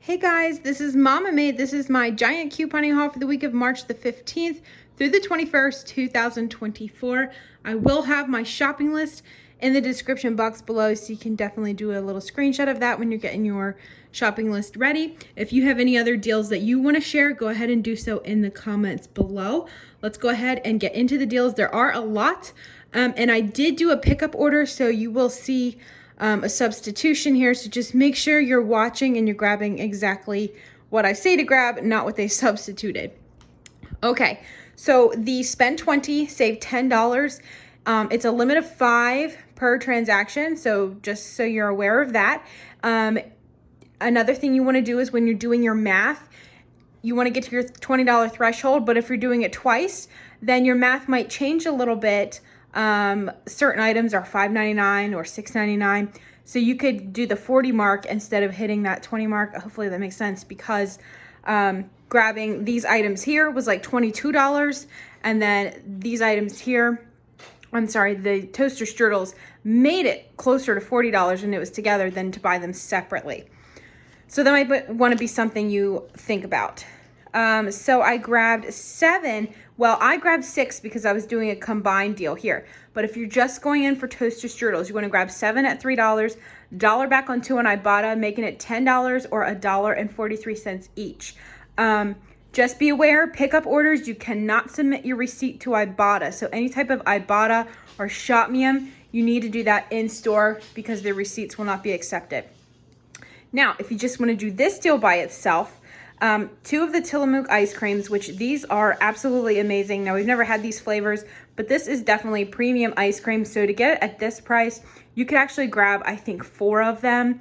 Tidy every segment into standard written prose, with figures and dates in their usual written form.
Hey guys, this is Mama Made. This is my giant couponing haul for the week of March the 15th through the 21st, 2024. I will have my shopping list in the description box below, so you can definitely do a little screenshot of that when you're getting your shopping list ready. If you have any other deals that you want to share, go ahead and do so in the comments below. Let's go ahead and get into the deals. There are a lot, and I did do a pickup order, so you will see a substitution here. So just make sure you're watching and you're grabbing exactly what I say to grab, not what they substituted. Okay, so the spend 20, save $10. It's a limit of 5 per transaction, so just so you're aware of that. Another thing you want to do is when you're doing your math, you want to get to your $20 threshold, but if you're doing it twice, then your math might change a little bit. Certain items are $5.99 or $6.99, so you could do the 40 mark instead of hitting that 20 mark. Hopefully that makes sense, because grabbing these items here was like $22, and then these items here, I'm sorry, the toaster strudels made it closer to $40 when it was together than to buy them separately. So that might want to be something you think about. So I grabbed 7. Well, I grabbed 6 because I was doing a combined deal here. But if you're just going in for toaster strudels, you want to grab 7 at $3, dollar back on 2 on Ibotta, making it $10 or $1.43 each. Just be aware, pickup orders, you cannot submit your receipt to Ibotta. So any type of Ibotta or Shopmium, you need to do that in store because the receipts will not be accepted. Now, if you just want to do this deal by itself, 2 of the Tillamook ice creams, which these are absolutely amazing. Now, we've never had these flavors, but this is definitely premium ice cream. So to get it at this price, you could actually grab, I think, 4 of them,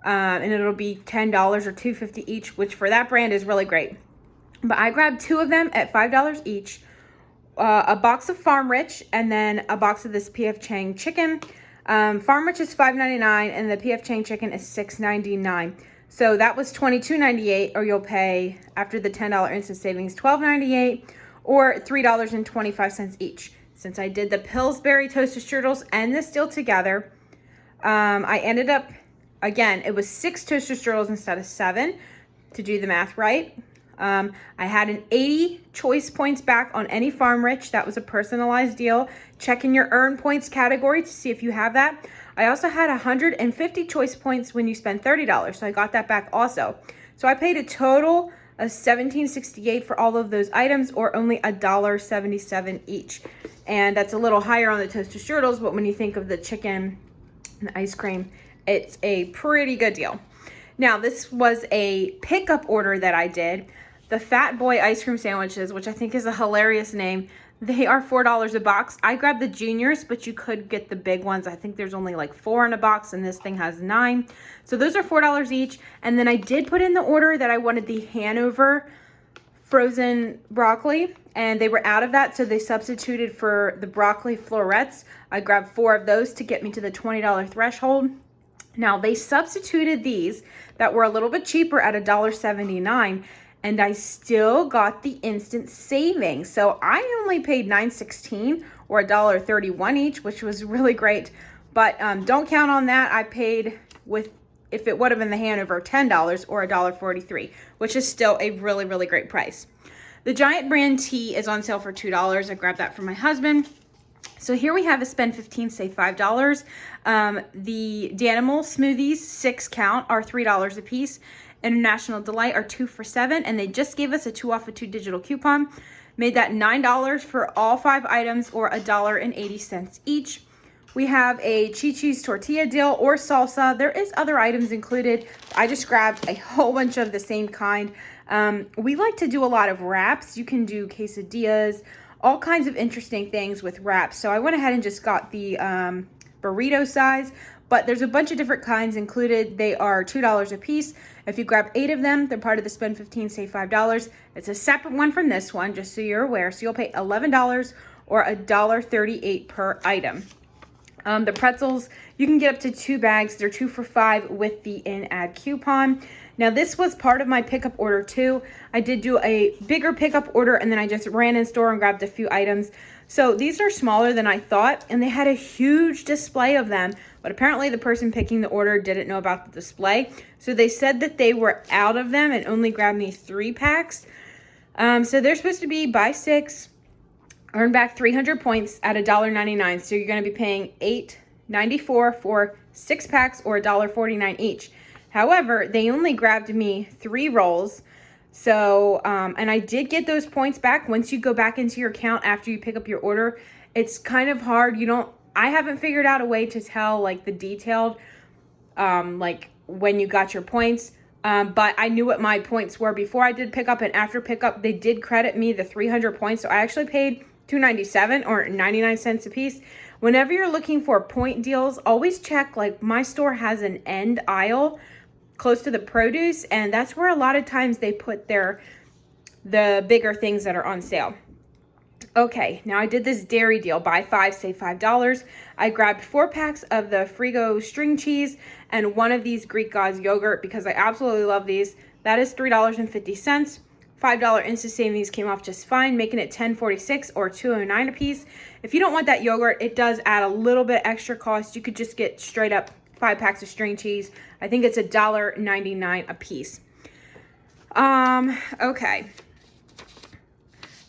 and it'll be $10 or $2.50 each, which for that brand is really great. But I grabbed 2 of them at $5 each, a box of Farm Rich, and then a box of this P.F. Chang chicken. Farm Rich is $5.99 and the P.F. Chang chicken is $6.99. So that was $22.98, or you'll pay, after the $10 instant savings, $12.98 or $3.25 each. Since I did the Pillsbury toasted strudels and this deal together, I ended up, again, it was 6 toaster strudels instead of 7, to do the math right. I had an 80 choice points back on any Farm Rich. That was a personalized deal. Check in your earn points category to see if you have that. I also had 150 choice points when you spend $30, so I got that back also. So I paid a total of $17.68 for all of those items, or only $1.77 each. And that's a little higher on the toaster strudels, but when you think of the chicken and the ice cream, it's a pretty good deal. Now, this was a pickup order that I did. The Fat Boy ice cream sandwiches, which I think is a hilarious name, they are $4 a box. I grabbed the juniors, but you could get the big ones. I think there's only like 4 in a box, and this thing has 9. So those are $4 each. And then I did put in the order that I wanted the Hanover frozen broccoli, and they were out of that, so they substituted for the broccoli florets. I grabbed 4 of those to get me to the $20 threshold. Now, they substituted these that were a little bit cheaper at $1.79, and I still got the instant savings. So I only paid $9.16 or $1.31 each, which was really great. But don't count on that. I paid, with, if it would have been the Hanover, $10 or $1.43, which is still a really, really great price. The Giant brand tea is on sale for $2. I grabbed that for my husband. So here we have a spend 15, save $5. The danimals smoothies, 6 count, are $3 a piece. International Delight are 2 for $7, and they just gave us a 2 off of 2 digital coupon. Made that $9 for all 5 items, or $1.80 each. We have a Chichis tortilla deal or salsa. There is other items included. I just grabbed a whole bunch of the same kind. We like to do a lot of wraps. You can do quesadillas, all kinds of interesting things with wraps. So I went ahead and just got the burrito size, but there's a bunch of different kinds included. They are $2 a piece. If you grab 8 of them, they're part of the spend 15, save $5. It's a separate one from this one, just so you're aware. So you'll pay $11 or $1.38 per item. The pretzels, you can get up to 2 bags. They're 2 for $5 with the in-ad coupon. Now, this was part of my pickup order too. I did do a bigger pickup order, and then I just ran in store and grabbed a few items. So these are smaller than I thought, and they had a huge display of them, but apparently the person picking the order didn't know about the display. So they said that they were out of them and only grabbed me 3 packs. So they're supposed to be buy 6, earn back 300 points at $1.99. So you're going to be paying $8.94 for 6 packs or $1.49 each. However, they only grabbed me 3 rolls. So, and I did get those points back once you go back into your account after you pick up your order. It's kind of hard. I haven't figured out a way to tell like the detailed, like when you got your points. But I knew what my points were before I did pick up, and after pickup, they did credit me the 300 points. So I actually paid $2.97 or 99 cents a piece. Whenever you're looking for point deals, always check, like my store has an end aisle close to the produce, and that's where a lot of times they put the bigger things that are on sale. Okay, now I did this dairy deal, buy 5, save $5. I grabbed 4 packs of the Frigo string cheese and 1 of these Greek Gods yogurt because I absolutely love these. That is $3.50. $5 instant savings came off just fine, making it $10.46 or $2.09 a piece. If you don't want that yogurt, it does add a little bit extra cost. You could just get straight up 5 packs of string cheese. I think it's $1.99 a piece. Okay.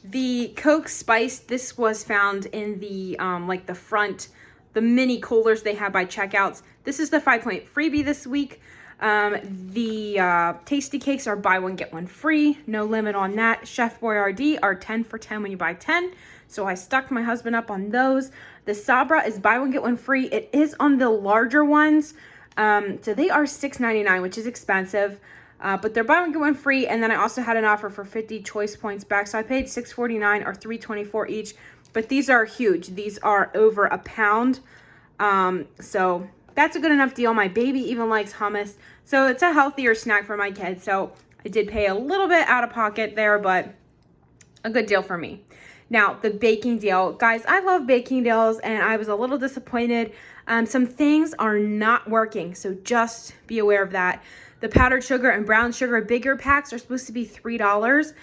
The Coke Spice, this was found in the, like the front, the mini coolers they have by checkouts. This is the 5-point freebie this week. The Tasty Cakes are buy 1, get 1 free. No limit on that. Chef Boyardee are 10 for 10 when you buy 10. So I stuck my husband up on those. The Sabra is buy 1, get 1 free. It is on the larger ones. So they are $6.99, which is expensive. But they're buy 1, get 1 free. And then I also had an offer for 50 choice points back. So I paid $6.49 or $3.24 each. But these are huge. These are over a pound. So that's a good enough deal. My baby even likes hummus. So it's a healthier snack for my kids. So I did pay a little bit out of pocket there, but a good deal for me. Now, the baking deal. Guys, I love baking deals, and I was a little disappointed. Some things are not working, so just be aware of that. The powdered sugar and brown sugar bigger packs are supposed to be $3.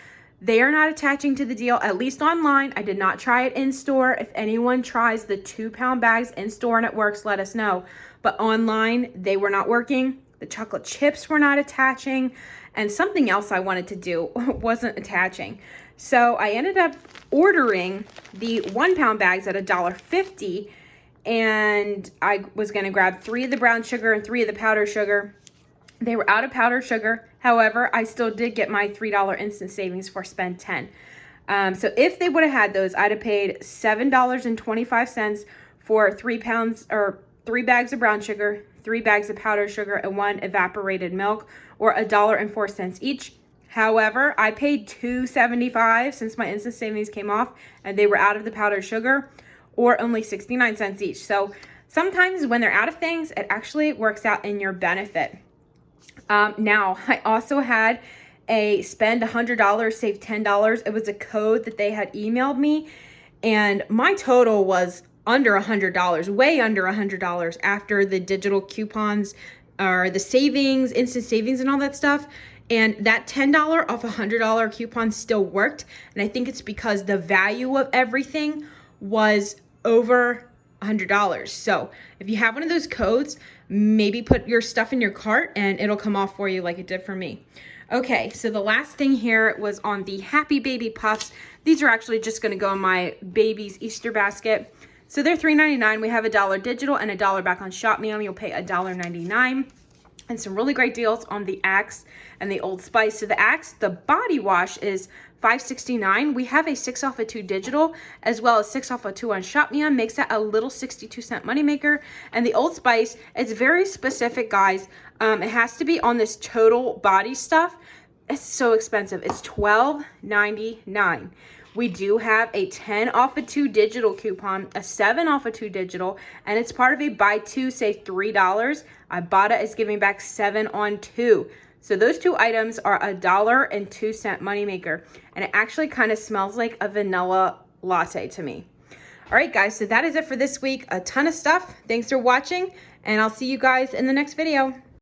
They are not attaching to the deal, at least online. I did not try it in store. If anyone tries the 2-pound bags in store and it works, let us know. But online, they were not working. The chocolate chips were not attaching. And something else I wanted to do wasn't attaching. So I ended up ordering the 1-pound bags at $1.50. And I was going to grab 3 of the brown sugar and 3 of the powdered sugar. They were out of powdered sugar. However, I still did get my $3 instant savings for spend 10. So if they would have had those, I'd have paid $7.25 for 3 pounds or 3 bags of brown sugar, 3 bags of powdered sugar, and 1 evaporated milk, or $1.04 each. However, I paid $2.75 since my instant savings came off and they were out of the powdered sugar, or only 69 cents each. So sometimes when they're out of things, it actually works out in your benefit. Now, I also had a spend $100, save $10. It was a code that they had emailed me, and my total was under $100, way under $100 after the digital coupons or the savings, instant savings and all that stuff. And that $10 off $100 coupon still worked. And I think it's because the value of everything was over $100. So if you have one of those codes, maybe put your stuff in your cart and it'll come off for you like it did for me. Okay, so the last thing here was on the Happy Baby Puffs. These are actually just going to go in my baby's Easter basket. So they're $3.99. We have $1 digital and $1 back on Shop Me. You'll pay $1.99. And some really great deals on the Axe and the Old Spice. So the Axe, the body wash is $5.69. We have a 6 off of 2 digital, as well as 6 off of 2 on Shop Me On. Makes that a little 62-cent moneymaker. And the Old Spice, it's very specific, guys. It has to be on this total body stuff. It's so expensive. It's $12.99. We do have a 10 off of 2 digital coupon, a 7 off of 2 digital, and it's part of a buy 2, save $3. Ibotta is giving back 7 on 2. So those 2 items are $1.02 moneymaker, and it actually kind of smells like a vanilla latte to me. All right, guys, so that is it for this week. A ton of stuff. Thanks for watching, and I'll see you guys in the next video.